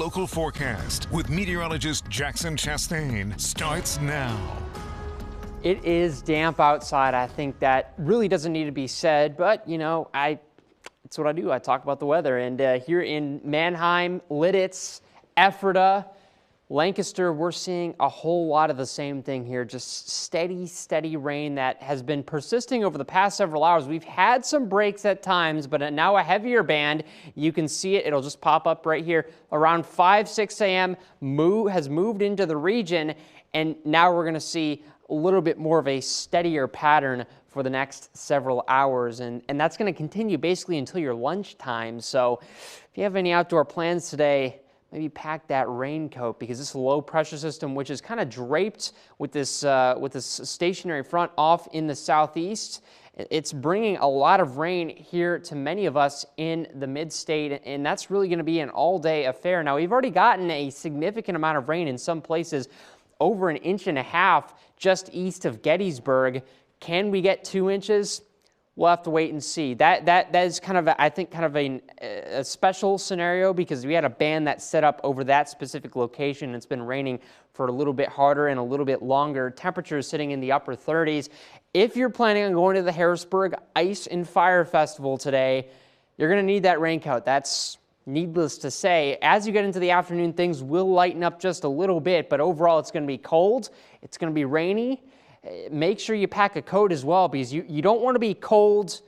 local forecast with meteorologist Jackson Chastain starts now. It is damp outside. I think that really doesn't need to be said, but you know, it's what I do. I talk about the weather. And here in Manheim, Lititz, Ephrata, Lancaster, we're seeing a whole lot of the same thing here. Just steady rain that has been persisting over the past several hours. We've had some breaks at times, but now a heavier band. You can see it. It'll just pop up right here around 6 a.m. Has moved into the region, and now we're going to see a little bit more of a steadier pattern for the next several hours, and that's going to continue basically until your lunchtime. So if you have any outdoor plans today, maybe pack that raincoat, because this low pressure system, which is kind of draped with this stationary front off in the southeast, it's bringing a lot of rain here to many of us in the mid-state, and that's really going to be an all-day affair. Now, we've already gotten a significant amount of rain in some places, over 1.5 inches just east of Gettysburg. Can we get 2 inches? We'll have to wait and see. That is kind of, I think, kind of a special scenario, because we had a band that set up over that specific location. It's been raining for a little bit harder and a little bit longer. Temperatures sitting in the upper 30s. If you're planning on going to the Harrisburg Ice and Fire Festival today, you're going to need that raincoat. That's needless to say. As you get into the afternoon, things will lighten up just a little bit, but overall it's going to be cold. It's going to be rainy. Make sure you pack a coat as well, because you don't want to be cold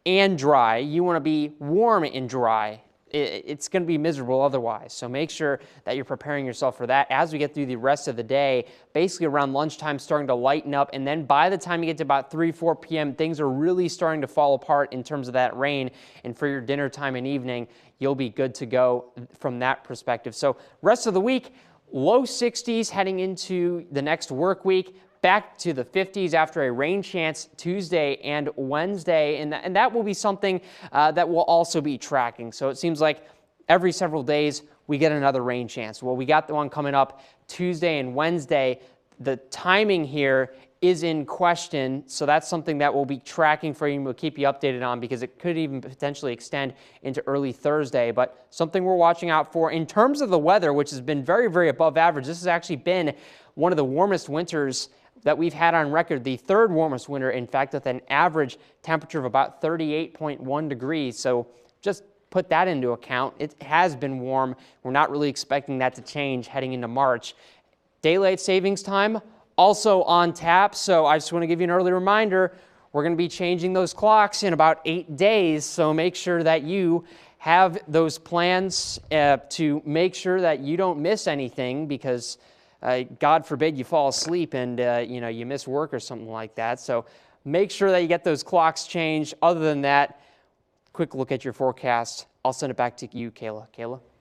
and dry. You want to be warm and dry. It's going to be miserable otherwise. So make sure that you're preparing yourself for that as we get through the rest of the day. Basically around lunchtime, starting to lighten up, and then by the time you get to about 3-4 p.m., things are really starting to fall apart in terms of that rain. And for your dinner time and evening, you'll be good to go from that perspective. So rest of the week, low 60s heading into the next work week. Back to the 50s after a rain chance Tuesday and Wednesday, and that will be something that we'll also be tracking. So it seems like every several days we get another rain chance. Well, we got the one coming up Tuesday and Wednesday. The timing here is in question, so that's something that we'll be tracking for you and we'll keep you updated on, because it could even potentially extend into early Thursday. But something we're watching out for in terms of the weather, which has been very above average. This has actually been one of the warmest winters that we've had on record, the third warmest winter, in fact, with an average temperature of about 38.1 degrees. So just put that into account. It has been warm. We're not really expecting that to change heading into March. Daylight savings time also on tap. So I just want to give you an early reminder, we're going to be changing those clocks in about 8 days. So make sure that you have those plans to make sure that you don't miss anything, because God forbid you fall asleep and you miss work or something like that. So make sure that you get those clocks changed. Other than that, quick look at your forecast. I'll send it back to you, Kayla. Kayla?